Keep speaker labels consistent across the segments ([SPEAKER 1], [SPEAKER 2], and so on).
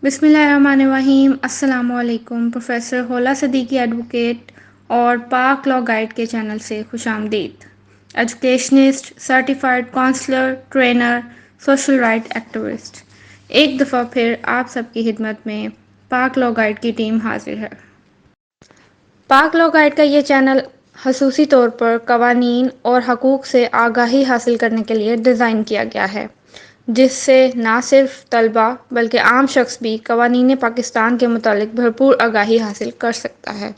[SPEAKER 1] بسم اللہ الرحمن الرحیم۔ السلام علیکم۔ پروفیسر ہولا صدیقی ایڈوکیٹ اور پاک لا گائیڈ کے چینل سے خوش آمدید۔ Educationist, certified counsellor, trainer, social right activist, ایک دفعہ پھر آپ سب کی خدمت میں پاک لا گائیڈ کی ٹیم حاضر ہے۔ پاک لا گائیڈ کا یہ چینل خصوصی طور پر قوانین اور حقوق سے آگاہی حاصل کرنے کے لیے ڈیزائن کیا گیا ہے، جس سے نہ صرف طلباء بلکہ عام شخص بھی قوانین پاکستان کے متعلق بھرپور آگاہی حاصل کر سکتا ہے۔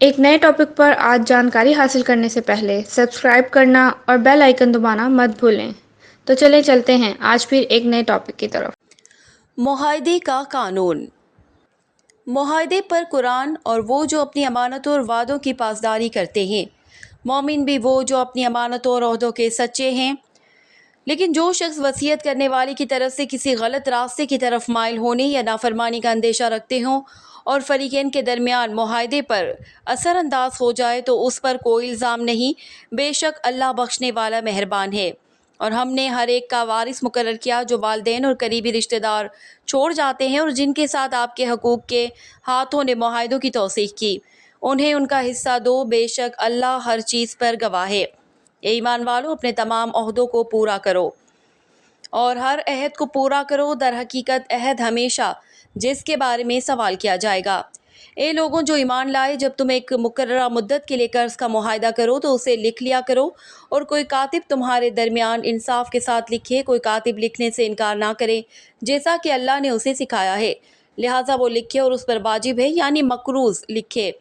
[SPEAKER 1] ایک نئے ٹاپک پر آج جانکاری حاصل کرنے سے پہلے سبسکرائب کرنا اور بیل آئیکن دبانا مت بھولیں۔ تو چلتے ہیں آج پھر ایک نئے ٹاپک کی طرف۔
[SPEAKER 2] معاہدے کا قانون۔ معاہدے پر قرآن اور وہ جو اپنی امانتوں اور وعدوں کی پاسداری کرتے ہیں، مومن بھی وہ جو اپنی امانتوں اور عہدوں کے سچے ہیں۔ لیکن جو شخص وصیت کرنے والے کی طرف سے کسی غلط راستے کی طرف مائل ہونے یا نافرمانی کا اندیشہ رکھتے ہوں اور فریقین کے درمیان معاہدے پر اثر انداز ہو جائے تو اس پر کوئی الزام نہیں، بے شک اللہ بخشنے والا مہربان ہے۔ اور ہم نے ہر ایک کا وارث مقرر کیا جو والدین اور قریبی رشتہ دار چھوڑ جاتے ہیں اور جن کے ساتھ آپ کے حقوق کے ہاتھوں نے معاہدوں کی توثیق کی، انہیں ان کا حصہ دو، بے شک اللہ ہر چیز پر گواہ ہے۔ اے ایمان والو، اپنے تمام عہدوں کو پورا کرو اور ہر عہد کو پورا کرو، در حقیقت عہد ہمیشہ جس کے بارے میں سوال کیا جائے گا۔ اے لوگوں جو ایمان لائے، جب تم ایک مقررہ مدت کے لیے قرض کا معاہدہ کرو تو اسے لکھ لیا کرو، اور کوئی کاتب تمہارے درمیان انصاف کے ساتھ لکھے، کوئی کاتب لکھنے سے انکار نہ کرے جیسا کہ اللہ نے اسے سکھایا ہے، لہٰذا وہ لکھے اور اس پر واجب ہے، یعنی مقروض لکھے،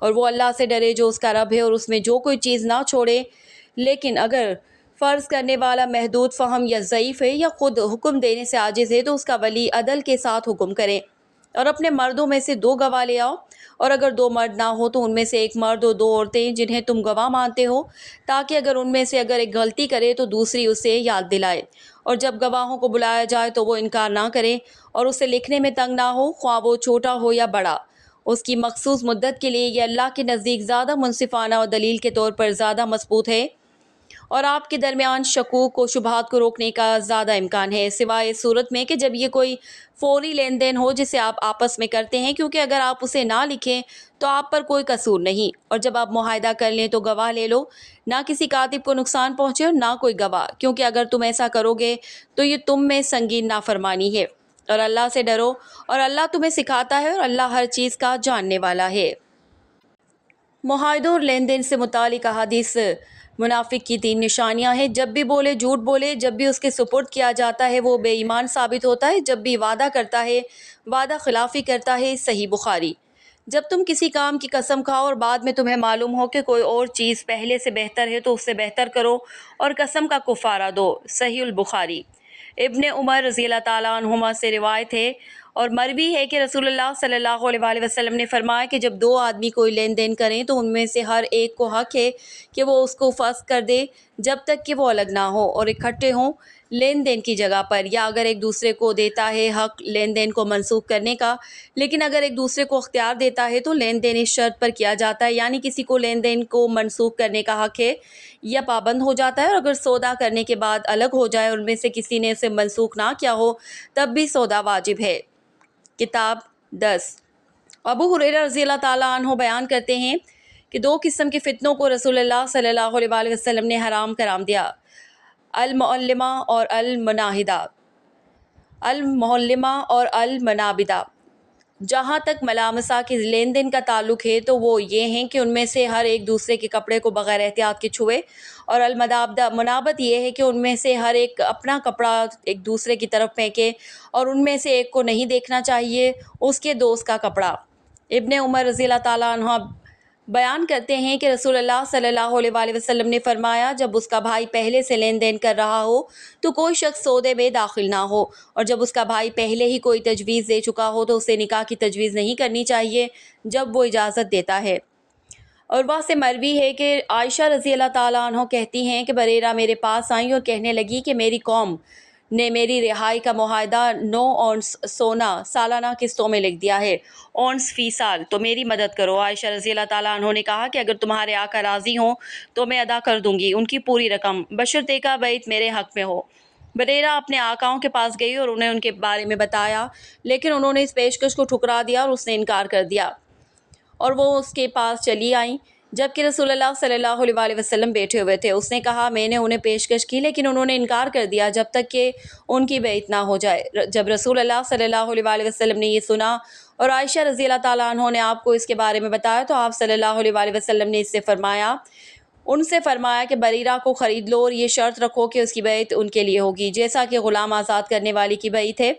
[SPEAKER 2] اور وہ اللہ سے ڈرے جو اس کا رب ہے، اور اس میں جو کوئی چیز نہ چھوڑے۔ لیکن اگر فرض کرنے والا محدود فہم یا ضعیف ہے یا خود حکم دینے سے عاجز ہے تو اس کا ولی عدل کے ساتھ حکم کرے اور اپنے مردوں میں سے 2 گواہ لے آؤ، اور اگر 2 مرد نہ ہو تو ان میں سے ایک مرد اور 2 عورتیں جنہیں تم گواہ مانتے ہو، تاکہ اگر ان میں سے ایک غلطی کرے تو دوسری اسے یاد دلائے، اور جب گواہوں کو بلایا جائے تو وہ انکار نہ کرے اور اسے لکھنے میں تنگ نہ ہو، خواہ وہ چھوٹا ہو یا بڑا، اس کی مخصوص مدت کے لیے۔ یہ اللہ کے نزدیک زیادہ منصفانہ اور دلیل کے طور پر زیادہ مضبوط ہے، اور آپ کے درمیان شکوک و شبہات کو روکنے کا زیادہ امکان ہے، سوائے اس صورت میں کہ جب یہ کوئی فوری لین دین ہو جسے آپ آپس میں کرتے ہیں، کیونکہ اگر آپ اسے نہ لکھیں تو آپ پر کوئی قصور نہیں، اور جب آپ معاہدہ کر لیں تو گواہ لے لو، نہ کسی کاتب کو نقصان پہنچے اور نہ کوئی گواہ، کیونکہ اگر تم ایسا کرو گے تو یہ تم میں سنگین نافرمانی ہے، اور اللہ سے ڈرو اور اللہ تمہیں سکھاتا ہے اور اللہ ہر چیز کا جاننے والا ہے۔ معاہدوں اور لین دین سے متعلق احادیث۔ منافق کی 3 نشانیاں ہیں: جب بھی بولے جھوٹ بولے، جب بھی اس کے سپرد کیا جاتا ہے وہ بے ایمان ثابت ہوتا ہے، جب بھی وعدہ کرتا ہے وعدہ خلافی کرتا ہے۔ صحیح بخاری۔ جب تم کسی کام کی قسم کھاؤ اور بعد میں تمہیں معلوم ہو کہ کوئی اور چیز پہلے سے بہتر ہے تو اس سے بہتر کرو اور قسم کا کفارہ دو۔ صحیح البخاری۔ ابن عمر رضی اللہ تعالیٰ عنہما سے روایت ہے اور مروی ہے کہ رسول اللہ صلی اللہ علیہ وآلہ وسلم نے فرمایا کہ جب 2 آدمی کوئی لین دین کریں تو ان میں سے ہر ایک کو حق ہے کہ وہ اس کو فسخ کر دے جب تک کہ وہ الگ نہ ہو اور اکٹھے ہوں لین دین کی جگہ پر، یا اگر ایک دوسرے کو دیتا ہے حق لین دین کو منسوخ کرنے کا، لیکن اگر ایک دوسرے کو اختیار دیتا ہے تو لین دین اس شرط پر کیا جاتا ہے، یعنی کسی کو لین دین کو منسوخ کرنے کا حق ہے یا پابند ہو جاتا ہے، اور اگر سودا کرنے کے بعد الگ ہو جائے اور ان میں سے کسی نے اسے منسوخ نہ کیا ہو تب بھی سودا واجب ہے۔ کتاب 10۔ ابو ہریرہ رضی اللہ تعالیٰ عنہ بیان کرتے ہیں کہ 2 قسم کے فتنوں کو رسول اللہ صلی اللہ علیہ وآلہ وسلم نے حرام قرار دیا: المعلمہ اور المناہدہ، المعلمہ اور المنابدہ۔ جہاں تک ملامسہ کے لین دین کا تعلق ہے تو وہ یہ ہیں کہ ان میں سے ہر ایک دوسرے کے کپڑے کو بغیر احتیاط کے چھوئے، اور منابت یہ ہے کہ ان میں سے ہر ایک اپنا کپڑا ایک دوسرے کی طرف پھینکے اور ان میں سے ایک کو نہیں دیکھنا چاہیے اس کے دوست کا کپڑا۔ ابن عمر رضی اللہ تعالیٰ عنہ بیان کرتے ہیں کہ رسول اللہ صلی اللہ علیہ وآلہ وسلم نے فرمایا جب اس کا بھائی پہلے سے لین دین کر رہا ہو تو کوئی شخص سودے میں داخل نہ ہو، اور جب اس کا بھائی پہلے ہی کوئی تجویز دے چکا ہو تو اسے نکاح کی تجویز نہیں کرنی چاہیے جب وہ اجازت دیتا ہے۔ اور وہاں سے مروی ہے کہ عائشہ رضی اللہ تعالیٰ عنہ کہتی ہیں کہ بریرہ میرے پاس آئیں اور کہنے لگی کہ میری قوم نے میری رہائی کا معاہدہ 9 اونس سونا سالانہ قسطوں میں لکھ دیا ہے، اونس فی سال، تو میری مدد کرو۔ عائشہ رضی اللہ تعالیٰ عنہ نے کہا کہ اگر تمہارے آقا راضی ہوں تو میں ادا کر دوں گی ان کی پوری رقم، بشرطیکہ بیعت میرے حق میں ہو۔ بریرہ اپنے آقاؤں کے پاس گئی اور انہیں ان کے بارے میں بتایا، لیکن انہوں نے اس پیشکش کو ٹھکرا دیا اور اس نے انکار کر دیا اور وہ اس کے پاس چلی آئیں جبکہ رسول اللہ صلی اللہ علیہ وآلہ وسلم بیٹھے ہوئے تھے۔ اس نے کہا میں نے انہیں پیشکش کی لیکن انہوں نے انکار کر دیا جب تک کہ ان کی بیعت نہ ہو جائے۔ جب رسول اللہ صلی اللہ علیہ وآلہ وسلم نے یہ سنا اور عائشہ رضی اللہ تعالیٰ عنہ نے آپ کو اس کے بارے میں بتایا تو آپ صلی اللہ علیہ وآلہ وسلم نے ان سے فرمایا کہ بریرہ کو خرید لو اور یہ شرط رکھو کہ اس کی بیعت ان کے لیے ہوگی جیسا کہ غلام آزاد کرنے والی کی بیعت ہے۔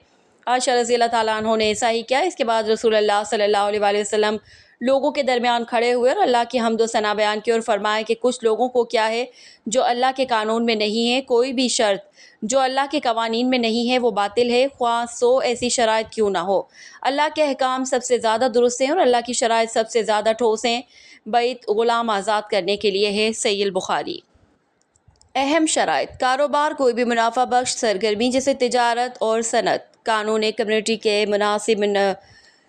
[SPEAKER 2] عائشہ رضی اللہ تعالیٰ عنہ نے ایسا ہی کیا۔ اس کے بعد رسول اللہ صلی اللہ علیہ وآلہ وسلم لوگوں کے درمیان کھڑے ہوئے اور اللہ کی حمد و ثنا بیان کی اور فرمایا کہ کچھ لوگوں کو کیا ہے جو اللہ کے قانون میں نہیں ہے، کوئی بھی شرط جو اللہ کے قوانین میں نہیں ہے وہ باطل ہے، خواہ 100 ایسی شرائط کیوں نہ ہو۔ اللہ کے احکام سب سے زیادہ درست ہیں اور اللہ کی شرائط سب سے زیادہ ٹھوس ہیں۔ بیعت غلام آزاد کرنے کے لیے ہے۔ صحیح البخاری۔ اہم شرائط: کاروبار کوئی بھی منافع بخش سرگرمی جیسے تجارت اور صنعت، قانون ایک کمیونٹی کے مناسب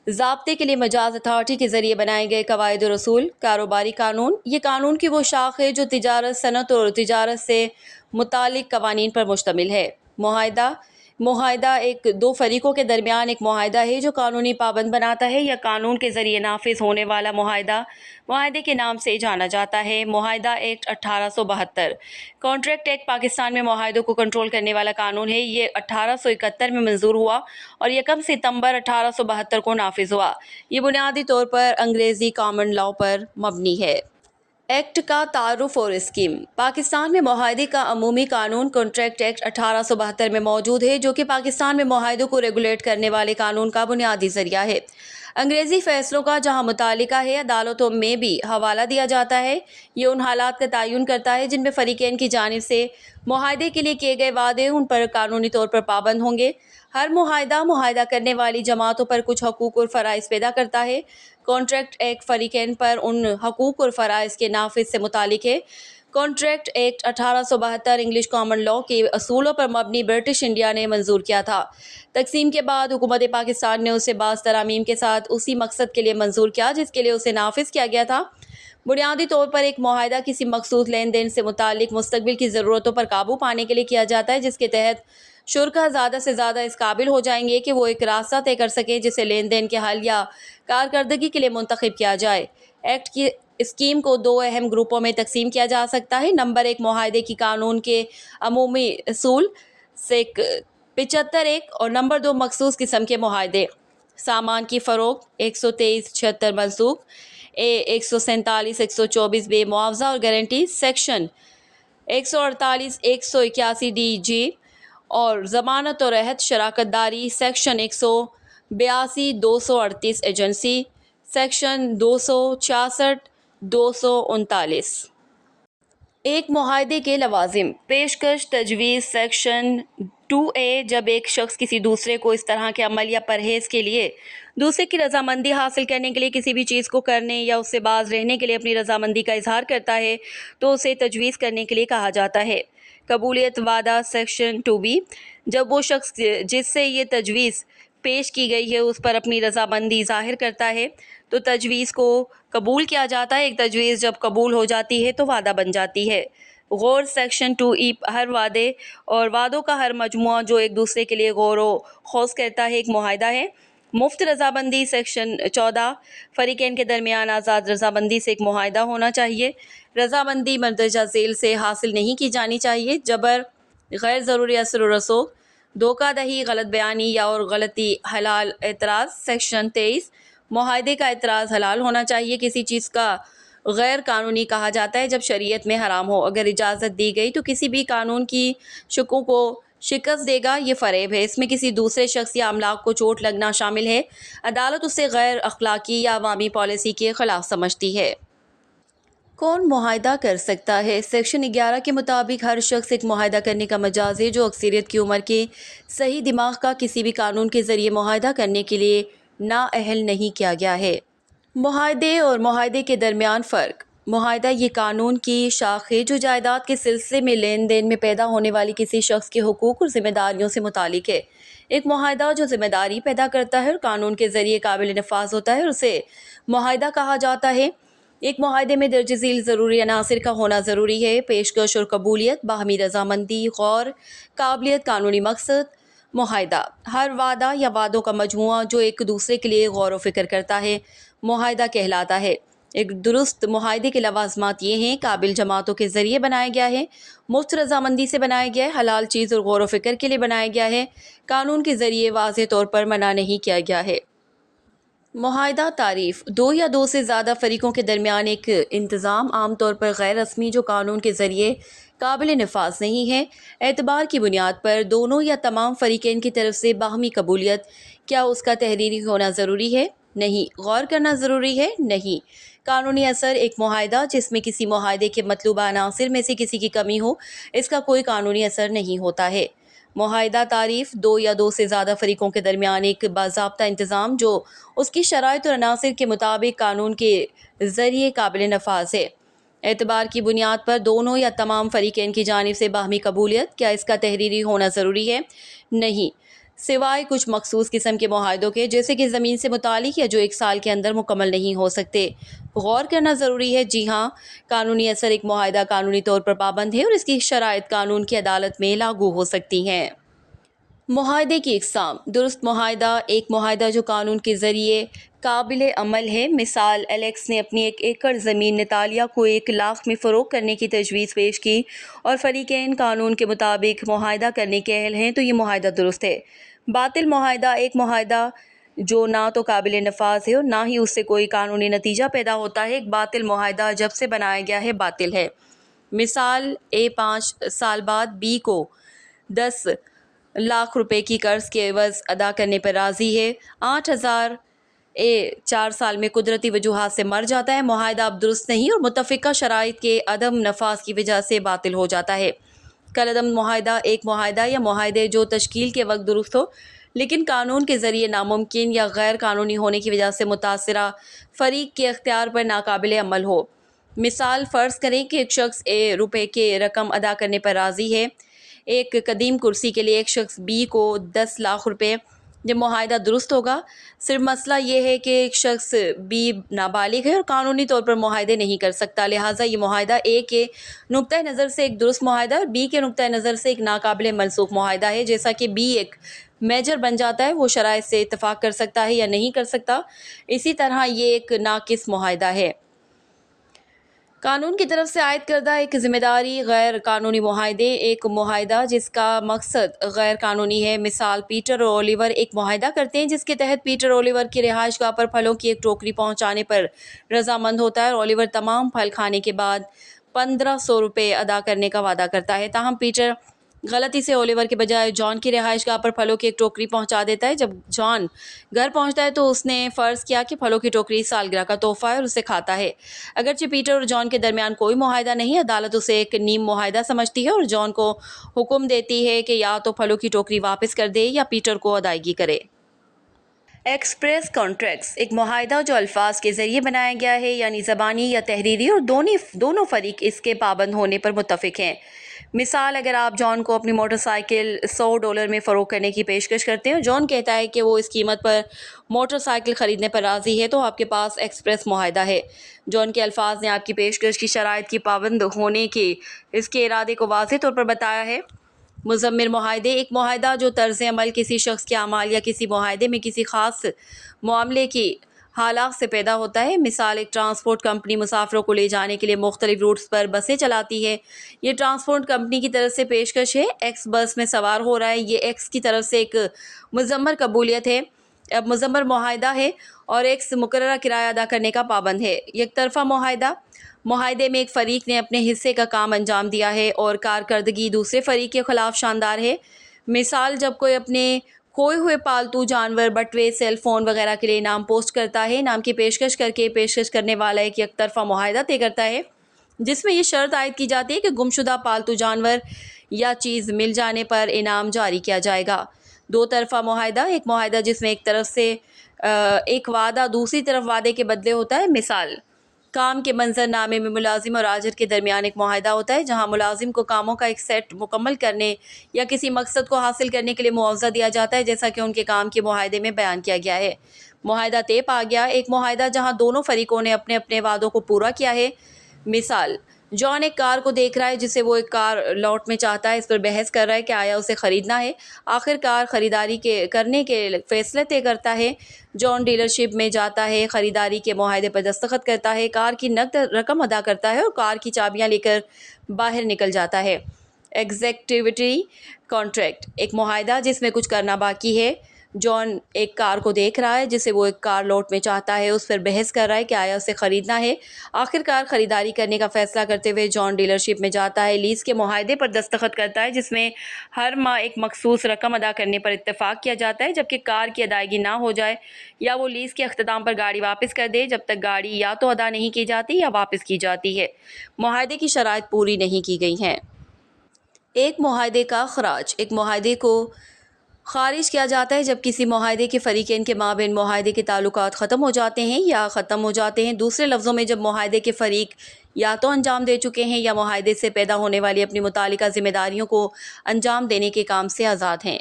[SPEAKER 2] ضابطے کے لیے مجاز اتھارٹی کے ذریعے بنائے گئے قواعد و رسول۔ کاروباری قانون: یہ قانون کی وہ شاخ ہے جو تجارت، صنعت اور تجارت سے متعلق قوانین پر مشتمل ہے۔ معاہدہ: معاہدہ ایک دو فریقوں کے درمیان ایک معاہدہ ہے جو قانونی پابند بناتا ہے یا قانون کے ذریعے نافذ ہونے والا معاہدہ معاہدے کے نام سے جانا جاتا ہے۔ معاہدہ ایکٹ 1872۔ کانٹریکٹ ایکٹ پاکستان میں معاہدوں کو کنٹرول کرنے والا قانون ہے۔ یہ 1871 میں منظور ہوا اور 1 ستمبر 1872 کو نافذ ہوا۔ یہ بنیادی طور پر انگریزی کامن لاء پر مبنی ہے۔ ایکٹ کا تعارف اور اسکیم: پاکستان میں معاہدے کا عمومی قانون کانٹریکٹ ایکٹ 1872 میں موجود ہے جو کہ پاکستان میں معاہدوں کو ریگولیٹ کرنے والے قانون کا بنیادی ذریعہ ہے۔ انگریزی فیصلوں کا جہاں متعلقہ ہے عدالتوں میں بھی حوالہ دیا جاتا ہے۔ یہ ان حالات کا تعین کرتا ہے جن میں فریقین کی جانب سے معاہدے کے لیے کیے گئے وعدے ان پر قانونی طور پر پابند ہوں گے۔ ہر معاہدہ کرنے والی جماعتوں پر کچھ حقوق اور فرائض پیدا کرتا ہے۔ کانٹریکٹ ایکٹ فریقین پر ان حقوق اور فرائض کے نافذ سے متعلق ہے۔ Contract act 1872 English common law کے اصولوں پر مبنی برٹش انڈیا نے منظور کیا تھا۔ تقسیم کے بعد حکومت پاکستان نے اسے بعض ترامیم کے ساتھ اسی مقصد کے لیے منظور کیا جس کے لیے اسے نافذ کیا گیا تھا۔ بنیادی طور پر ایک معاہدہ کسی مخصوص لین دین سے متعلق مستقبل کی ضرورتوں پر قابو پانے کے لیے کیا جاتا ہے جس کے تحت شرکا زیادہ سے زیادہ اس قابل ہو جائیں گے کہ وہ ایک راستہ طے کر سکیں جسے لین دین کے حل یا کارکردگی کے لیے منتخب کیا جائے۔ ایکٹ کی اسکیم کو دو اہم گروپوں میں تقسیم کیا جا سکتا ہے۔ نمبر 1 معاہدے کی قانون کے عمومی اصول سیک 75 اور نمبر 2 مخصوص قسم کے معاہدے۔ سامان کی فروخت 123-76 منسوخ، اے 147 124 بے معاوضہ اور گارنٹی، سیکشن 148 181 ڈی جی اور ضمانت اور عہد شراکت داری، سیکشن 182 238 ایجنسی، سیکشن 266 239۔ ایک معاہدے کے لوازم: پیشکش، تجویز، سیکشن 2A جب ایک شخص کسی دوسرے کو اس طرح کے عمل یا پرہیز کے لیے دوسرے کی رضامندی حاصل کرنے کے لیے کسی بھی چیز کو کرنے یا اس سے باز رہنے کے لیے اپنی رضامندی کا اظہار کرتا ہے تو اسے تجویز کرنے کے لیے کہا جاتا ہے۔ قبولیت وعدہ، سیکشن 2B جب وہ شخص جس سے یہ تجویز پیش کی گئی ہے اس پر اپنی رضامندی ظاہر کرتا ہے تو تجویز کو قبول کیا جاتا ہے۔ ایک تجویز جب قبول ہو جاتی ہے تو وعدہ بن جاتی ہے۔ غور، سیکشن 2E ہر وعدے اور وعدوں کا ہر مجموعہ جو ایک دوسرے کے لیے غور و خوض کرتا ہے ایک معاہدہ ہے۔ مفت رضامندی، سیکشن 14 فریقین کے درمیان آزاد رضامندی سے ایک معاہدہ ہونا چاہیے۔ رضامندی مندرجہ ذیل سے حاصل نہیں کی جانی چاہیے: جبر، غیر ضروری اثر و رسوخ، دھوکہ دہی، غلط بیانی یا اور غلطی۔ حلال اعتراض، سیکشن 23 معاہدے کا اعتراض حلال ہونا چاہیے۔ کسی چیز کا غیر قانونی کہا جاتا ہے جب شریعت میں حرام ہو۔ اگر اجازت دی گئی تو کسی بھی قانون کی شقوں کو شکست دے گا، یہ فریب ہے۔ اس میں کسی دوسرے شخص یا املاک کو چوٹ لگنا شامل ہے۔ عدالت اسے غیر اخلاقی یا عوامی پالیسی کے خلاف سمجھتی ہے۔ کون معاہدہ کر سکتا ہے؟ سیکشن 11 کے مطابق ہر شخص ایک معاہدہ کرنے کا مجاز ہے جو اکثریت کی عمر کے صحیح دماغ کا کسی بھی قانون کے ذریعے معاہدہ کرنے کے لیے نااہل نہیں کیا گیا ہے۔ معاہدے اور معاہدے کے درمیان فرق: معاہدہ یہ قانون کی شاخ ہے جو جائیداد کے سلسلے میں لین دین میں پیدا ہونے والی کسی شخص کے حقوق اور ذمہ داریوں سے متعلق ہے۔ ایک معاہدہ جو ذمہ داری پیدا کرتا ہے اور قانون کے ذریعے قابل نفاذ ہوتا ہے اسے معاہدہ کہا جاتا ہے۔ ایک معاہدے میں درج ذیل ضروری عناصر کا ہونا ضروری ہے: پیشکش اور قبولیت، باہمی رضامندی، غور، قابلیت، قانونی مقصد۔ معاہدہ: ہر وعدہ یا وعدوں کا مجموعہ جو ایک دوسرے کے لیے غور و فکر کرتا ہے معاہدہ کہلاتا ہے۔ ایک درست معاہدے کے لوازمات یہ ہیں: قابل جماعتوں کے ذریعے بنایا گیا ہے، مفت رضامندی سے بنایا گیا ہے، حلال چیز اور غور و فکر کے لیے بنایا گیا ہے، قانون کے ذریعے واضح طور پر منع نہیں کیا گیا ہے۔ معاہدہ تعریف: دو یا دو سے زیادہ فریقوں کے درمیان ایک انتظام، عام طور پر غیر رسمی، جو قانون کے ذریعے قابل نفاذ نہیں ہے۔ اعتبار کی بنیاد پر دونوں یا تمام فریقین کی طرف سے باہمی قبولیت: کیا اس کا تحریری ہونا ضروری ہے؟ نہیں۔ غور کرنا ضروری ہے؟ نہیں۔ قانونی اثر: ایک معاہدہ جس میں کسی معاہدے کے مطلوبہ عناصر میں سے کسی کی کمی ہو، اس کا کوئی قانونی اثر نہیں ہوتا ہے۔ معاہدہ تعریف: دو یا دو سے زیادہ فریقوں کے درمیان ایک باضابطہ انتظام جو اس کی شرائط اور عناصر کے مطابق قانون کے ذریعے قابل نفاذ ہے۔ اعتبار کی بنیاد پر دونوں یا تمام فریقین کی جانب سے باہمی قبولیت: کیا اس کا تحریری ہونا ضروری ہے؟ نہیں، سوائے کچھ مخصوص قسم کے معاہدوں کے، جیسے کہ زمین سے متعلق، یا جو ایک سال کے اندر مکمل نہیں ہو سکتے۔ غور کرنا ضروری ہے: جی ہاں، قانونی اثر: ایک معاہدہ قانونی طور پر پابند ہے اور اس کی شرائط قانون کی عدالت میں لاگو ہو سکتی ہیں۔ معاہدے کی اقسام: درست معاہدہ: ایک معاہدہ جو قانون کے ذریعے قابل عمل ہے۔ مثال: الیکس نے اپنی 1 ایکڑ زمین نتالیہ کو 1 لاکھ میں فروخت کرنے کی تجویز پیش کی اور فریقین قانون کے مطابق معاہدہ کرنے کے اہل ہیں، تو یہ معاہدہ درست ہے۔ باطل معاہدہ: ایک معاہدہ جو نہ تو قابل نفاذ ہے اور نہ ہی اس سے کوئی قانونی نتیجہ پیدا ہوتا ہے۔ ایک باطل معاہدہ جب سے بنایا گیا ہے باطل ہے۔ مثال: اے 5 سال بعد بی کو 10 لاکھ روپے کی قرض کے عوض ادا کرنے پر راضی ہے۔ 8000 اے 4 سال میں قدرتی وجوہات سے مر جاتا ہے۔ معاہدہ اب درست نہیں اور متفقہ شرائط کے عدم نفاذ کی وجہ سے باطل ہو جاتا ہے۔ کالعدم معاہدہ: ایک معاہدہ یا معاہدے جو تشکیل کے وقت درست ہو لیکن قانون کے ذریعے ناممکن یا غیر قانونی ہونے کی وجہ سے متاثرہ فریق کے اختیار پر ناقابل عمل ہو۔ مثال: فرض کریں کہ ایک شخص اے روپے کے رقم ادا کرنے پر راضی ہے ایک قدیم کرسی کے لیے، ایک شخص بی کو 10 لاکھ روپے۔ یہ معاہدہ درست ہوگا، صرف مسئلہ یہ ہے کہ ایک شخص بی نابالغ ہے اور قانونی طور پر معاہدے نہیں کر سکتا، لہٰذا یہ معاہدہ اے کے نقطۂ نظر سے ایک درست معاہدہ اور بی کے نقطۂ نظر سے ایک ناقابل منسوخ معاہدہ ہے۔ جیسا کہ بی ایک میجر بن جاتا ہے، وہ شرائط سے اتفاق کر سکتا ہے یا نہیں کر سکتا، اسی طرح یہ ایک ناقص معاہدہ ہے۔ قانون کی طرف سے عائد کردہ ایک ذمہ داری: غیر قانونی معاہدے: ایک معاہدہ جس کا مقصد غیر قانونی ہے۔ مثال: پیٹر اور اولیور ایک معاہدہ کرتے ہیں جس کے تحت پیٹر اولیور کی رہائش گاہ پر پھلوں کی ایک ٹوکری پہنچانے پر رضامند ہوتا ہے اور اولیور تمام پھل کھانے کے بعد 1500 روپے ادا کرنے کا وعدہ کرتا ہے۔ تاہم پیٹر غلطی سے اولیور کے بجائے جان کی رہائش گاہ پر پھلوں کی ایک ٹوکری پہنچا دیتا ہے۔ جب جان گھر پہنچتا ہے تو اس نے فرض کیا کہ پھلوں کی ٹوکری سالگرہ کا تحفہ ہے اور اسے کھاتا ہے۔ اگرچہ پیٹر اور جان کے درمیان کوئی معاہدہ نہیں، عدالت اسے ایک نیم معاہدہ سمجھتی ہے اور جان کو حکم دیتی ہے کہ یا تو پھلوں کی ٹوکری واپس کر دے یا پیٹر کو ادائیگی کرے۔ ایکسپریس کانٹریکٹس: ایک معاہدہ جو الفاظ کے ذریعے بنایا گیا ہے، یعنی زبانی یا تحریری، اور دونوں فریق اس کے پابند ہونے پر متفق ہیں۔ مثال: اگر آپ جان کو اپنی موٹر سائیکل $100 میں فروخت کرنے کی پیشکش کرتے ہیں اور جان کہتا ہے کہ وہ اس قیمت پر موٹر سائیکل خریدنے پر راضی ہے، تو آپ کے پاس ایکسپریس معاہدہ ہے۔ جان کے الفاظ نے آپ کی پیشکش کی شرائط کی پابند ہونے کے اس کے ارادے کو واضح طور پر بتایا ہے۔ مضمر معاہدے: ایک معاہدہ جو طرز عمل کسی شخص کے اعمال یا کسی معاہدے میں کسی خاص معاملے کی حالات سے پیدا ہوتا ہے۔ مثال: ایک ٹرانسپورٹ کمپنی مسافروں کو لے جانے کے لیے مختلف روٹس پر بسیں چلاتی ہے۔ یہ ٹرانسپورٹ کمپنی کی طرف سے پیشکش ہے، ایکس بس میں سوار ہو رہا ہے، یہ ایکس کی طرف سے ایک مضمر قبولیت ہے۔ اب مضمر معاہدہ ہے اور ایکس مقررہ کرایہ ادا کرنے کا پابند ہے۔ یک طرفہ معاہدہ: معاہدے میں ایک فریق نے اپنے حصے کا کام انجام دیا ہے اور کارکردگی دوسرے فریق کے خلاف شاندار ہے۔ مثال: جب کوئی اپنے کھوئے ہوئے پالتو جانور، بٹوے، سیل فون وغیرہ کے لیے انعام پوسٹ کرتا ہے، انعام کی پیشکش کر کے پیشکش کرنے والا ایک یک طرفہ معاہدہ طے کرتا ہے جس میں یہ شرط عائد کی جاتی ہے کہ گمشدہ پالتو جانور یا چیز مل جانے پر انعام جاری کیا جائے گا۔ دو طرفہ معاہدہ: ایک معاہدہ جس میں ایک طرف سے ایک وعدہ دوسری طرف وعدے کے بدلے ہوتا ہے۔ مثال: کام کے منظر نامے میں ملازم اور آجر کے درمیان ایک معاہدہ ہوتا ہے جہاں ملازم کو کاموں کا ایک سیٹ مکمل کرنے یا کسی مقصد کو حاصل کرنے کے لیے معاوضہ دیا جاتا ہے، جیسا کہ ان کے کام کے معاہدے میں بیان کیا گیا ہے۔ معاہدہ طے پا گیا، ایک معاہدہ جہاں دونوں فریقوں نے اپنے اپنے وعدوں کو پورا کیا ہے۔ مثال، جان ایک کار کو دیکھ رہا ہے جسے وہ ایک کار لاٹ میں چاہتا ہے، اس پر بحث کر رہا ہے کہ آیا اسے خریدنا ہے۔ آخر کار خریداری کرنے کے فیصلے طے کرتا ہے۔ جان ڈیلرشپ میں جاتا ہے، خریداری کے معاہدے پر دستخط کرتا ہے، کار کی نقد رقم ادا کرتا ہے اور کار کی چابیاں لے کر باہر نکل جاتا ہے۔ ایگزیکٹیوٹی کانٹریکٹ، ایک معاہدہ جس میں کچھ کرنا باقی ہے۔ جان ایک کار کو دیکھ رہا ہے جسے وہ ایک کار لاٹ میں چاہتا ہے، اس پر بحث کر رہا ہے کہ آیا اسے خریدنا ہے۔ آخر کار خریداری کرنے کا فیصلہ کرتے ہوئے جان ڈیلرشپ میں جاتا ہے، لیز کے معاہدے پر دستخط کرتا ہے جس میں ہر ماہ ایک مخصوص رقم ادا کرنے پر اتفاق کیا جاتا ہے۔ جبکہ کار کی ادائیگی نہ ہو جائے یا وہ لیز کے اختتام پر گاڑی واپس کر دے، جب تک گاڑی یا تو ادا نہیں کی جاتی یا واپس کی جاتی ہے، معاہدے کی شرائط پوری نہیں کی گئی ہیں۔ ایک معاہدے کا خراج، ایک معاہدے کو خارج کیا جاتا ہے جب کسی معاہدے کے فریقین کے مابین معاہدے کے تعلقات ختم ہو جاتے ہیں یا ختم ہو جاتے ہیں۔ دوسرے لفظوں میں، جب معاہدے کے فریق یا تو انجام دے چکے ہیں یا معاہدے سے پیدا ہونے والی اپنی متعلقہ ذمہ داریوں کو انجام دینے کے کام سے آزاد ہیں۔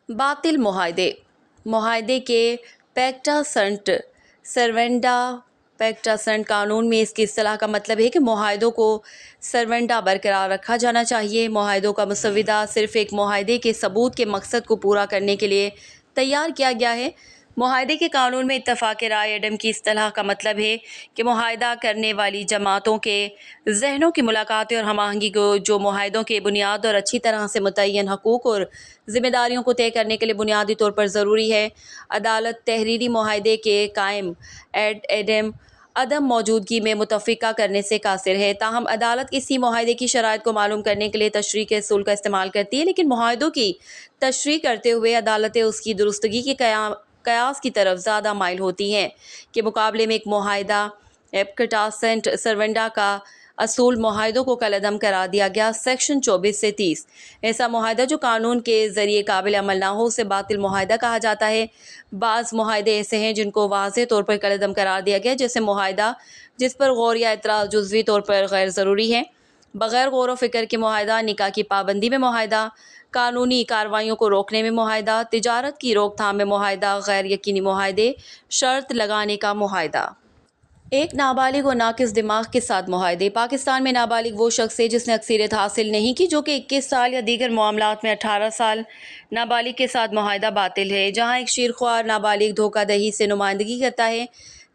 [SPEAKER 2] باطل معاہدے، معاہدے کے پیکٹا سنٹ سرونڈا پیکٹا سنٹ قانون میں اس کی اصطلاح کا مطلب ہے کہ معاہدوں کو سرونڈا برقرار رکھا جانا چاہیے۔ معاہدوں کا مسودہ صرف ایک معاہدے کے ثبوت کے مقصد کو پورا کرنے کے لیے تیار کیا گیا ہے۔ معاہدے کے قانون میں اتفاق رائے عدم کی اصطلاح کا مطلب ہے کہ معاہدہ کرنے والی جماعتوں کے ذہنوں کی ملاقاتیں اور ہم آہنگی کو جو معاہدوں کے بنیاد اور اچھی طرح سے متعین حقوق اور ذمہ داریوں کو طے کرنے کے لیے بنیادی طور پر ضروری ہے۔ عدالت تحریری معاہدے کے قائم عدم موجودگی میں متفقہ کرنے سے قاصر ہے، تاہم عدالت کسی معاہدے کی شرائط کو معلوم کرنے کے لیے تشریح کے اصول کا استعمال کرتی ہے، لیکن معاہدوں کی تشریح کرتے ہوئے عدالتیں اس کی درستگی کے قیاس کی طرف زیادہ مائل ہوتی ہیں کے مقابلے میں ایک معاہدہ پیکٹا سنٹ سرونڈا کا اصول معاہدوں کو کالعدم قرار دیا گیا۔ سیکشن 24 سے 30، ایسا معاہدہ جو قانون کے ذریعے قابل عمل نہ ہو اسے باطل معاہدہ کہا جاتا ہے۔ بعض معاہدے ایسے ہیں جن کو واضح طور پر کالعدم قرار دیا گیا، جیسے معاہدہ جس پر غور یا اعتراض جزوی طور پر غیر ضروری ہے، بغیر غور و فکر کے معاہدہ، نکاح کی پابندی میں معاہدہ، قانونی کارروائیوں کو روکنے میں معاہدہ، تجارت کی روک تھام میں معاہدہ، غیر یقینی معاہدے، شرط لگانے کا معاہدہ۔ ایک نابالغ و ناقص دماغ کے ساتھ معاہدے۔ پاکستان میں نابالغ وہ شخص ہے جس نے اکثریت حاصل نہیں کی، جو کہ 21 سال یا دیگر معاملات میں 18 سال نابالغ کے ساتھ معاہدہ باطل ہے۔ جہاں ایک شیرخوار نابالغ دھوکہ دہی سے نمائندگی کرتا ہے،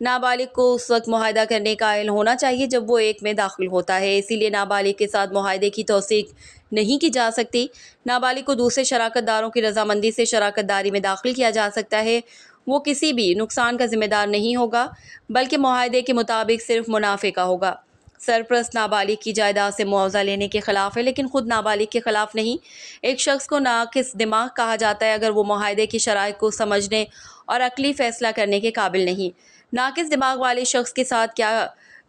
[SPEAKER 2] نابالغ کو اس وقت معاہدہ کرنے کا اہل ہونا چاہیے جب وہ ایک میں داخل ہوتا ہے، اسی لیے نابالغ کے ساتھ معاہدے کی توثیق نہیں کی جا سکتی۔ نابالغ کو دوسرے شراکت داروں کی رضامندی سے شراکت داری میں داخل کیا جا سکتا ہے، وہ کسی بھی نقصان کا ذمہ دار نہیں ہوگا بلکہ معاہدے کے مطابق صرف منافع کا ہوگا۔ سرپرست نابالغ کی جائیداد سے معاوضہ لینے کے خلاف ہے لیکن خود نابالغ کے خلاف نہیں۔ ایک شخص کو ناقص دماغ کہا جاتا ہے اگر وہ معاہدے کی شرائط کو سمجھنے اور عقلی فیصلہ کرنے کے قابل نہیں۔ ناقص دماغ والے شخص کے ساتھ کیا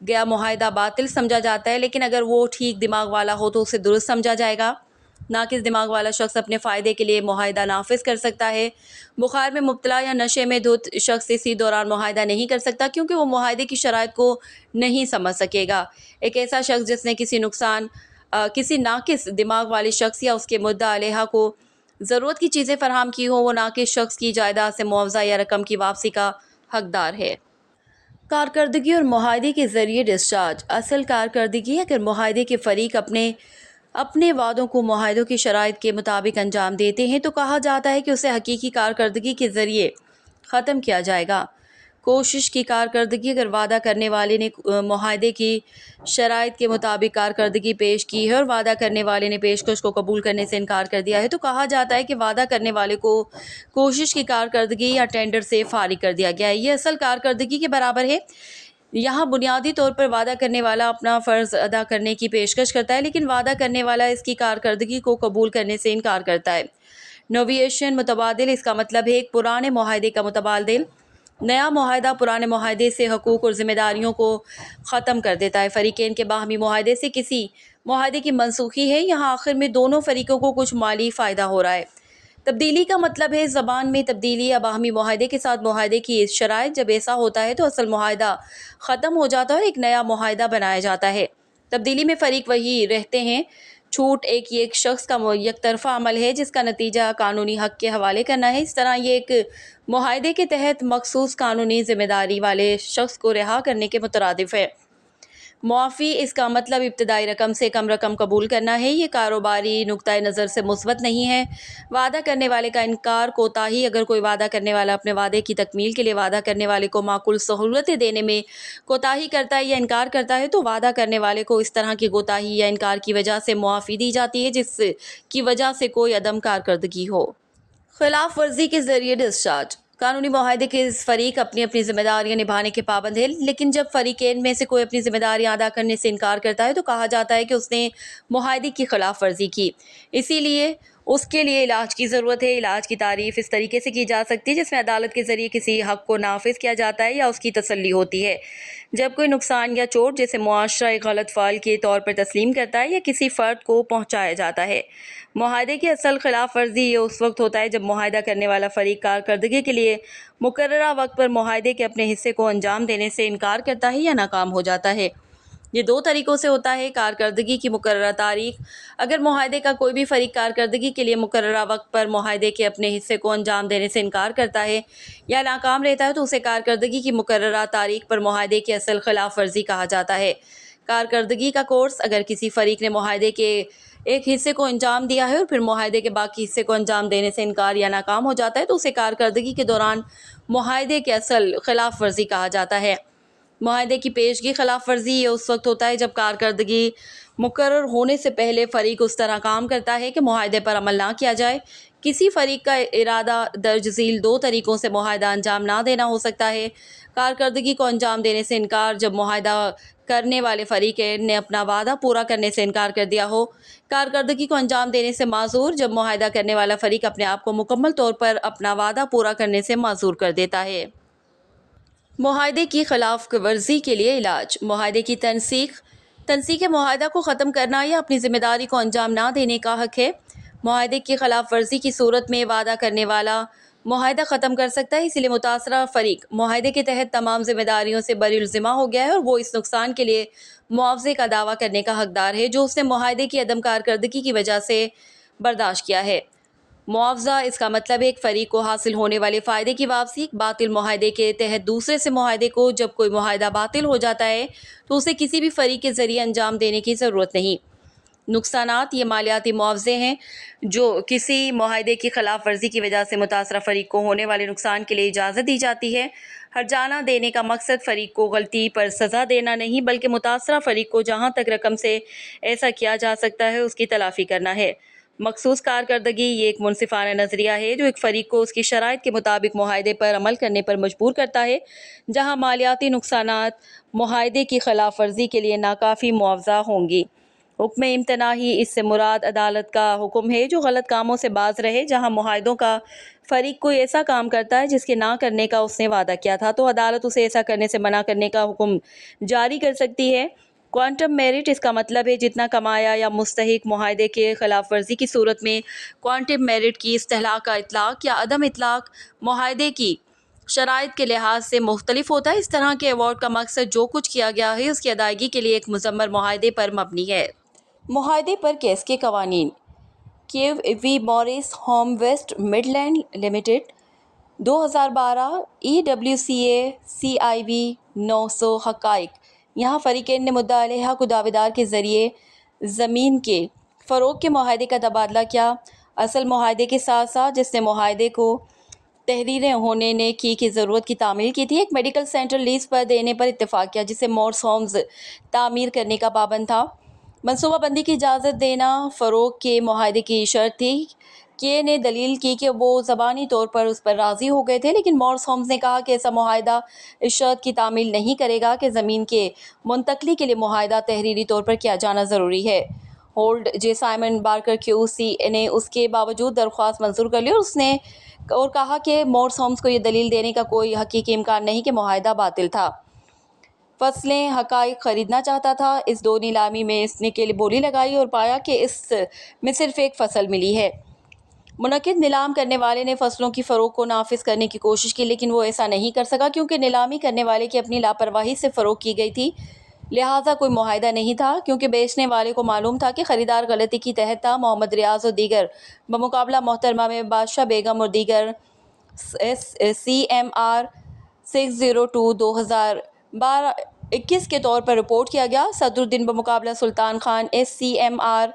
[SPEAKER 2] گیا معاہدہ باطل سمجھا جاتا ہے، لیکن اگر وہ ٹھیک دماغ والا ہو تو اسے درست سمجھا جائے گا۔ ناقص دماغ والا شخص اپنے فائدے کے لیے معاہدہ نافذ کر سکتا ہے۔ بخار میں مبتلا یا نشے میں دھت شخص اسی دوران معاہدہ نہیں کر سکتا کیونکہ وہ معاہدے کی شرائط کو نہیں سمجھ سکے گا۔ ایک ایسا شخص جس نے کسی ناقص دماغ والے شخص یا اس کے مدعا علیہ کو ضرورت کی چیزیں فراہم کی ہوں، وہ ناقص شخص کی جائیداد سے معاوضہ یا رقم کی واپسی کا حقدار ہے۔ کارکردگی اور معاہدے کے ذریعے ڈسچارج۔ اصل کارکردگی، اگر معاہدے کے فریق اپنے وعدوں کو معاہدوں کی شرائط کے مطابق انجام دیتے ہیں تو کہا جاتا ہے کہ اسے حقیقی کارکردگی کے ذریعے ختم کیا جائے گا۔ کوشش کی کارکردگی، اگر وعدہ کرنے والے نے معاہدے کی شرائط کے مطابق کارکردگی پیش کی ہے اور وعدہ کرنے والے نے پیشکش کو قبول کرنے سے انکار کر دیا ہے تو کہا جاتا ہے کہ وعدہ کرنے والے کو کوشش کی کارکردگی یا ٹینڈر سے فارغ کر دیا گیا ہے۔ یہ اصل کارکردگی کے برابر ہے۔ یہاں بنیادی طور پر وعدہ کرنے والا اپنا فرض ادا کرنے کی پیشکش کرتا ہے لیکن وعدہ کرنے والا اس کی کارکردگی کو قبول کرنے سے انکار کرتا ہے۔ نویشن متبادل، اس کا مطلب ہے ایک پرانے معاہدے کا متبادل۔ نیا معاہدہ پرانے معاہدے سے حقوق اور ذمہ داریوں کو ختم کر دیتا ہے۔ فریقین کے باہمی معاہدے سے کسی معاہدے کی منسوخی ہے، یہاں آخر میں دونوں فریقوں کو کچھ مالی فائدہ ہو رہا ہے۔ تبدیلی کا مطلب ہے زبان میں تبدیلی یا باہمی معاہدے کے ساتھ معاہدے کی شرائط. جب ایسا ہوتا ہے تو اصل معاہدہ ختم ہو جاتا ہے اور ایک نیا معاہدہ بنایا جاتا ہے. تبدیلی میں فریق وہی رہتے ہیں. چھوٹ ایک شخص کا یک طرفہ عمل ہے جس کا نتیجہ قانونی حق کے حوالے کرنا ہے. اس طرح یہ ایک معاہدے کے تحت مخصوص قانونی ذمہ داری والے شخص کو رہا کرنے کے مترادف ہے. معافی، اس کا مطلب ابتدائی رقم سے کم رقم قبول کرنا ہے. یہ کاروباری نقطۂ نظر سے مثبت نہیں ہے. وعدہ کرنے والے کا انکار، کوتاہی. اگر کوئی وعدہ کرنے والا اپنے وعدے کی تکمیل کے لیے وعدہ کرنے والے کو معقول سہولتیں دینے میں کوتاہی کرتا ہے یا انکار کرتا ہے تو وعدہ کرنے والے کو اس طرح کی کوتاہی یا انکار کی وجہ سے معافی دی جاتی ہے جس کی وجہ سے کوئی عدم کارکردگی ہو. خلاف ورزی کے ذریعے ڈسچارج. قانونی معاہدے کے فریق اپنی اپنی ذمہ داریاں نبھانے کے پابند ہیں، لیکن جب فریقین میں سے کوئی اپنی ذمہ داریاں ادا کرنے سے انکار کرتا ہے تو کہا جاتا ہے کہ اس نے معاہدے کی خلاف ورزی کی. اسی لیے اس کے لیے علاج کی ضرورت ہے. علاج کی تعریف اس طریقے سے کی جا سکتی ہے جس میں عدالت کے ذریعے کسی حق کو نافذ کیا جاتا ہے یا اس کی تسلی ہوتی ہے. جب کوئی نقصان یا چوٹ جسے معاشرہ ایک غلط فعل کے طور پر تسلیم کرتا ہے یا کسی فرد کو پہنچایا جاتا ہے. معاہدے کی اصل خلاف ورزی یہ اس وقت ہوتا ہے جب معاہدہ کرنے والا فریق کارکردگی کے لیے مقررہ وقت پر معاہدے کے اپنے حصے کو انجام دینے سے انکار کرتا ہے یا ناکام ہو جاتا ہے. یہ دو طریقوں سے ہوتا ہے. کارکردگی کی مقررہ تاریخ. اگر معاہدے کا کوئی بھی فریق کارکردگی کے لیے مقررہ وقت پر معاہدے کے اپنے حصے کو انجام دینے سے انکار کرتا ہے یا ناکام رہتا ہے تو اسے کارکردگی کی مقررہ تاریخ پر معاہدے کی اصل خلاف ورزی کہا جاتا ہے. کارکردگی کا کورس. اگر کسی فریق نے معاہدے کے ایک حصے کو انجام دیا ہے اور پھر معاہدے کے باقی حصے کو انجام دینے سے انکار یا ناکام ہو جاتا ہے تو اسے کارکردگی کے دوران معاہدے کی اصل خلاف ورزی کہا جاتا ہے. معاہدے کی پیشگی خلاف ورزی یہ اس وقت ہوتا ہے جب کارکردگی مقرر ہونے سے پہلے فریق اس طرح کام کرتا ہے کہ معاہدے پر عمل نہ کیا جائے. کسی فریق کا ارادہ درج ذیل دو طریقوں سے معاہدہ انجام نہ دینا ہو سکتا ہے. کارکردگی کو انجام دینے سے انکار جب معاہدہ کرنے والے فریقین نے اپنا وعدہ پورا کرنے سے انکار کر دیا ہو. کارکردگی کو انجام دینے سے معذور جب معاہدہ کرنے والا فریق اپنے آپ کو مکمل طور پر اپنا وعدہ پورا کرنے سے معذور کر دیتا ہے. معاہدے کی خلاف ورزی کے لیے علاج. معاہدے کی تنسیق معاہدہ کو ختم کرنا یا اپنی ذمہ داری کو انجام نہ دینے کا حق ہے. معاہدے کی خلاف ورزی کی صورت میں وعدہ کرنے والا معاہدہ ختم کر سکتا ہے. اسی لیے متاثرہ فریق معاہدے کے تحت تمام ذمہ داریوں سے بری الذمہ ہو گیا ہے اور وہ اس نقصان کے لیے معاوضے کا دعویٰ کرنے کا حقدار ہے جو اس نے معاہدے کی عدم کارکردگی کی وجہ سے برداشت کیا ہے. معاوضہ، اس کا مطلب ہے ایک فریق کو حاصل ہونے والے فائدے کی واپسی. ایک باطل معاہدے کے تحت دوسرے سے معاہدے کو جب کوئی معاہدہ باطل ہو جاتا ہے تو اسے کسی بھی فریق کے ذریعے انجام دینے کی ضرورت نہیں. نقصانات، یہ مالیاتی معاوضے ہیں جو کسی معاہدے کی خلاف ورزی کی وجہ سے متاثرہ فریق کو ہونے والے نقصان کے لیے اجازت دی جاتی ہے. ہرجانہ دینے کا مقصد فریق کو غلطی پر سزا دینا نہیں بلکہ متاثرہ فریق کو جہاں تک رقم سے ایسا کیا جا سکتا ہے اس کی تلافی کرنا ہے. مخصوص کارکردگی، یہ ایک منصفانہ نظریہ ہے جو ایک فریق کو اس کی شرائط کے مطابق معاہدے پر عمل کرنے پر مجبور کرتا ہے جہاں مالیاتی نقصانات معاہدے کی خلاف ورزی کے لیے ناکافی معاوضہ ہوں گی. حکم امتناعی، اس سے مراد عدالت کا حکم ہے جو غلط کاموں سے باز رہے. جہاں معاہدوں کا فریق کوئی ایسا کام کرتا ہے جس کے نہ کرنے کا اس نے وعدہ کیا تھا تو عدالت اسے ایسا کرنے سے منع کرنے کا حکم جاری کر سکتی ہے. کوانٹم میرٹ، اس کا مطلب ہے جتنا کمایا یا مستحق. معاہدے کے خلاف ورزی کی صورت میں کوانٹم میرٹ کی اصطلاح کا اطلاق یا عدم اطلاق معاہدے کی شرائط کے لحاظ سے مختلف ہوتا ہے. اس طرح کے ایوارڈ کا مقصد جو کچھ کیا گیا ہے اس کی ادائیگی کے لیے ایک مضمر معاہدے پر مبنی ہے. معاہدے پر کیس کے قوانین. Q v Morris Home West Midland Limited 2012 EWCA CIV 900 حقائق. یہاں فریقین نے مدعا علیہ کو دعویدار کے ذریعے زمین کے فروغ کے معاہدے کا تبادلہ کیا. اصل معاہدے کے ساتھ ساتھ جس نے معاہدے کو تحریریں ہونے نے کی ضرورت کی تعمیل کی تھی. ایک میڈیکل سینٹر لیز پر دینے پر اتفاق کیا جسے مورس ہومز تعمیر کرنے کا پابند تھا. منصوبہ بندی کی اجازت دینا فروغ کے معاہدے کی شرط تھی. کے نے دلیل کی کہ وہ زبانی طور پر اس پر راضی ہو گئے تھے لیکن مورس ہومز نے کہا کہ ایسا معاہدہ اس شرط کی تعمیل نہیں کرے گا کہ زمین کے منتقلی کے لیے معاہدہ تحریری طور پر کیا جانا ضروری ہے. ہولڈ جے سائمن بارکر QC نے اس کے باوجود درخواست منظور کر لی اور اس نے کہا کہ مورس ہومز کو یہ دلیل دینے کا کوئی حقیقی امکان نہیں کہ معاہدہ باطل تھا. فصلیں حقائق خریدنا چاہتا تھا. اس دو نیلامی میں اس نے کے لیے بولی لگائی اور پایا کہ اس میں صرف ایک فصل ملی ہے. منعقد نیلام کرنے والے نے فصلوں کی فروخت کو نافذ کرنے کی کوشش کی، لیکن وہ ایسا نہیں کر سکا کیونکہ نیلامی کرنے والے کی اپنی لاپرواہی سے فروخت کی گئی تھی، لہٰذا کوئی معاہدہ نہیں تھا کیونکہ بیچنے والے کو معلوم تھا کہ خریدار غلطی کی تحت تھا۔ محمد ریاض اور دیگر بمقابلہ محترمہ میں بادشاہ بیگم اور دیگر CMR 602/2021 کے طور پر رپورٹ کیا گیا۔ صدرالدین بمقابلہ سلطان خان SCMR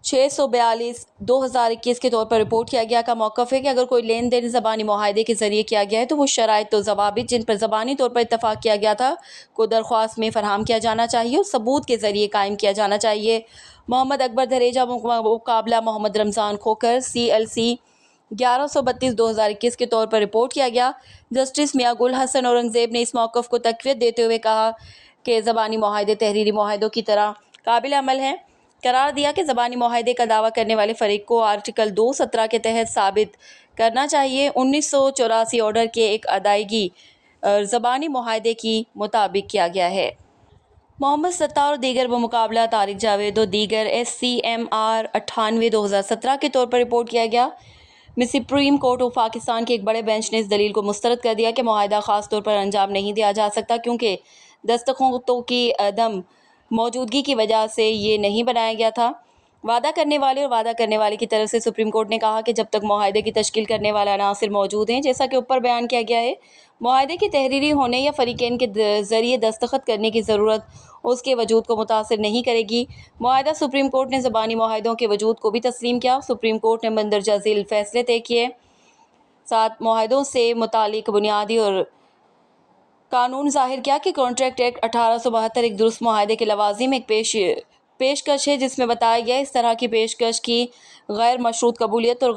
[SPEAKER 2] 642/2021 کے طور پر رپورٹ کیا گیا کا موقف ہے کہ اگر کوئی لین دین زبانی معاہدے کے ذریعے کیا گیا ہے تو وہ شرائط و ضوابط جن پر زبانی طور پر اتفاق کیا گیا تھا کو درخواست میں فراہم کیا جانا چاہیے اور ثبوت کے ذریعے قائم کیا جانا چاہیے۔ محمد اکبر دھریجہ بمقابلہ محمد رمضان کھوکھر CLC 1132/2021 کے طور پر رپورٹ کیا گیا۔ جسٹس میاں گل حسن اورنگزیب نے اس موقف کو تقویت دیتے ہوئے کہا کہ زبانی معاہدے تحریری معاہدوں کی طرح قابل عمل ہیں، قرار دیا کہ زبانی معاہدے کا دعویٰ کرنے والے فریق کو آرٹیکل 217 کے تحت ثابت کرنا چاہیے 1984 آرڈر کے ایک ادائیگی زبانی معاہدے کی مطابق کیا گیا ہے۔ محمد ستار اور دیگر بمقابلہ طارق جاوید اور دیگر SCMR 98/2017 کے طور پر رپورٹ کیا گیا۔ سپریم کورٹ آف پاکستان کے ایک بڑے بینچ نے اس دلیل کو مسترد کر دیا کہ معاہدہ خاص طور پر انجام نہیں دیا جا سکتا کیونکہ دستخطوں کی عدم موجودگی کی وجہ سے یہ نہیں بنایا گیا تھا۔ وعدہ کرنے والے اور وعدہ کرنے والے کی طرف سے سپریم کورٹ نے کہا کہ جب تک معاہدے کی تشکیل کرنے والے عناصر موجود ہیں، جیسا کہ اوپر بیان کیا گیا ہے، معاہدے کے تحریری ہونے یا فریقین کے ذریعے دستخط کرنے کی ضرورت اس کے وجود کو متاثر نہیں کرے گی۔ معاہدہ سپریم کورٹ نے زبانی معاہدوں کے وجود کو بھی تسلیم کیا۔ سپریم کورٹ نے مندرجہ ذیل فیصلے طے کیے۔ 7 معاہدوں سے متعلق بنیادی اور قانون ظاہر کیا کہ کانٹریکٹ ایکٹ 1872 ایک درست معاہدے کے لوازم ایک پیشکش ہے جس میں بتایا گیا اس طرح کی پیشکش کی غیر مشروط قبولیت اور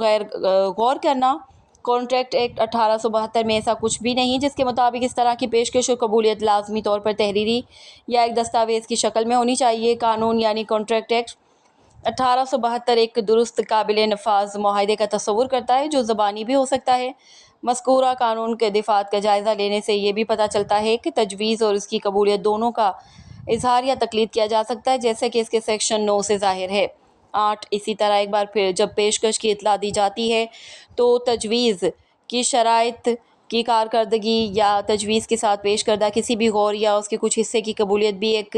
[SPEAKER 2] غور کرنا۔ کانٹریکٹ ایکٹ 1872 میں ایسا کچھ بھی نہیں جس کے مطابق اس طرح کی پیشکش اور قبولیت لازمی طور پر تحریری یا ایک دستاویز کی شکل میں ہونی چاہیے۔ قانون یعنی کانٹریکٹ ایکٹ 1872 ایک درست قابل نفاذ معاہدے کا تصور کرتا ہے جو زبانی بھی ہو سکتا ہے۔ مذکورہ قانون کے دفعات کا جائزہ لینے سے یہ بھی پتہ چلتا ہے کہ تجویز اور اس کی قبولیت دونوں کا اظہار یا تقلید کیا جا سکتا ہے جیسا کہ اس کے سیکشن 9 سے ظاہر ہے۔ 8 اسی طرح ایک بار پھر جب پیشکش کی اطلاع دی جاتی ہے تو تجویز کی شرائط کی کارکردگی یا تجویز کے ساتھ پیش کردہ کسی بھی غور یا اس کے کچھ حصے کی قبولیت بھی ایک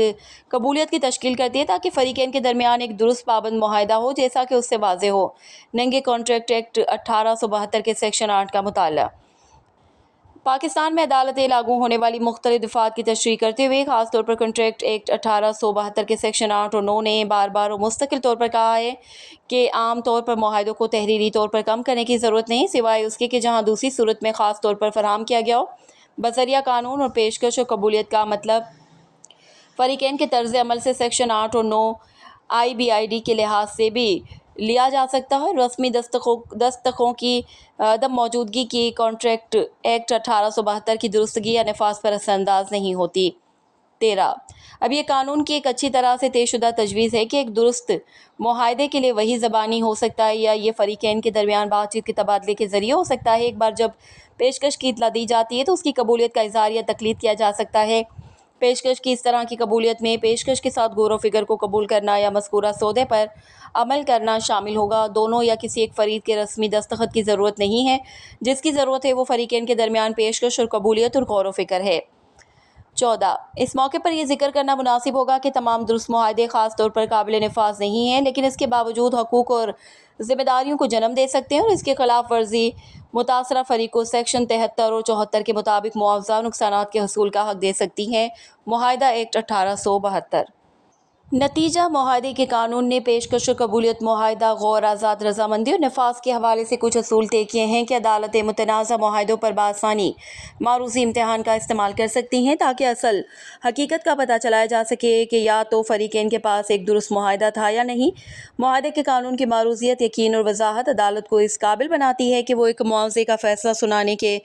[SPEAKER 2] قبولیت کی تشکیل کرتی ہے تاکہ فریقین کے درمیان ایک درست پابند معاہدہ ہو جیسا کہ اس سے واضح ہو۔ ننگے کانٹریکٹ ایکٹ 1872 کے سیکشن 8 کا مطالعہ۔ پاکستان میں عدالتیں لاگو ہونے والی مختلف دفعات کی تشریح کرتے ہوئے خاص طور پر کانٹریکٹ ایکٹ 1872 کے سیکشن 8 اور 9 نے بار بار اور مستقل طور پر کہا ہے کہ عام طور پر معاہدوں کو تحریری طور پر کم کرنے کی ضرورت نہیں سوائے اس کے کہ جہاں دوسری صورت میں خاص طور پر فراہم کیا گیا ہو۔ بذریعہ قانون اور پیشکش اور قبولیت کا مطلب فریقین کے طرز عمل سے سیکشن 8 اور 9 IBID کے لحاظ سے بھی لیا جا سکتا ہے۔ رسمی دستخطوں کی عدم موجودگی کی کانٹریکٹ ایکٹ 1872 کی درستگی یا نفاذ پر اثر انداز نہیں ہوتی۔ 13 اب یہ قانون کی ایک اچھی طرح سے طے شدہ تجویز ہے کہ ایک درست معاہدے کے لیے وہی زبانی ہو سکتا ہے یا یہ فریقین کے درمیان بات چیت کے تبادلے کے ذریعے ہو سکتا ہے۔ ایک بار جب پیشکش کی اطلاع دی جاتی ہے تو اس کی قبولیت کا اظہار یا تقلید کیا جا سکتا ہے۔ پیشکش کی اس طرح کی قبولیت میں پیشکش کے ساتھ غور و فکر کو قبول کرنا یا مذکورہ سودے پر عمل کرنا شامل ہوگا۔ دونوں یا کسی ایک فریق کے رسمی دستخط کی ضرورت نہیں ہے، جس کی ضرورت ہے وہ فریقین کے درمیان پیشکش اور قبولیت اور غور و فکر ہے۔ 14 اس موقع پر یہ ذکر کرنا مناسب ہوگا کہ تمام درست معاہدے خاص طور پر قابل نفاذ نہیں ہیں لیکن اس کے باوجود حقوق اور ذمہ داریوں کو جنم دے سکتے ہیں اور اس کی خلاف ورزی متاثرہ فریق کو سیکشن 73 اور 74 کے مطابق معاوضہ نقصانات کے حصول کا حق دے سکتی ہیں۔ معاہدہ ایکٹ 1872 نتیجہ معاہدے کے قانون نے پیشکش و قبولیت معاہدہ غور آزاد رضامندی اور نفاذ کے حوالے سے کچھ اصول طے کیے ہیں کہ عدالتیں متنازع معاہدوں پر بآسانی معروضی امتحان کا استعمال کر سکتی ہیں تاکہ اصل حقیقت کا پتہ چلایا جا سکے کہ یا تو فریقین کے پاس ایک درست معاہدہ تھا یا نہیں۔ معاہدے کے قانون کی معروضیت یقین اور وضاحت عدالت کو اس قابل بناتی ہے کہ وہ ایک معاوضے کا فیصلہ سنانے کے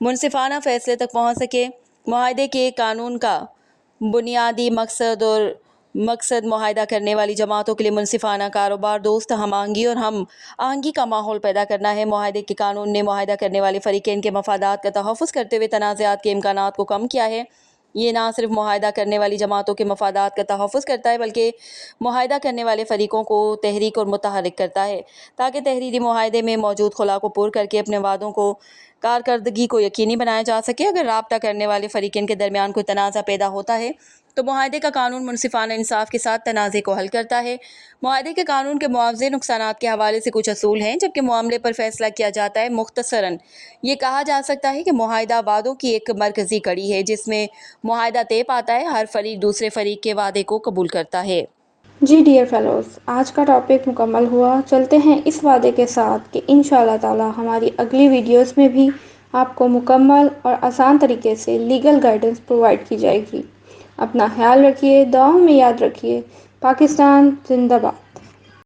[SPEAKER 2] منصفانہ فیصلے تک پہنچ سکے۔ معاہدے کے قانون کا بنیادی مقصد معاہدہ کرنے والی جماعتوں کے لیے منصفانہ کاروبار دوست ہم آہنگی اور ہم آہنگی کا ماحول پیدا کرنا ہے۔ معاہدے کے قانون نے معاہدہ کرنے والے فریقین کے مفادات کا تحفظ کرتے ہوئے تنازعات کے امکانات کو کم کیا ہے۔ یہ نہ صرف معاہدہ کرنے والی جماعتوں کے مفادات کا تحفظ کرتا ہے بلکہ معاہدہ کرنے والے فریقوں کو تحریک اور متحرک کرتا ہے تاکہ تحریری معاہدے میں موجود خلا کو پُر کر کے اپنے وعدوں کو کارکردگی کو یقینی بنایا جا سکے۔ اگر رابطہ کرنے والے فریقین کے درمیان کوئی تنازع پیدا ہوتا ہے تو معاہدے کا قانون منصفانہ انصاف کے ساتھ تنازع کو حل کرتا ہے۔ معاہدے کے قانون کے معاوضے نقصانات کے حوالے سے کچھ اصول ہیں جبکہ معاملے پر فیصلہ کیا جاتا ہے۔ مختصراً یہ کہا جا سکتا ہے کہ معاہدہ وعدوں کی ایک مرکزی کڑی ہے جس میں معاہدہ طے پاتا ہے، ہر فریق دوسرے فریق کے وعدے کو قبول کرتا ہے۔
[SPEAKER 1] جی ڈیئر فیلوز، آج کا ٹاپک مکمل ہوا۔ چلتے ہیں اس وعدے کے ساتھ کہ انشاءاللہ تعالی ہماری اگلی ویڈیوز میں بھی آپ کو مکمل اور آسان طریقے سے لیگل گائیڈنس پرووائڈ کی جائے گی۔ اپنا خیال رکھیے، دعاؤں میں یاد رکھیے۔ پاکستان زندہ باد۔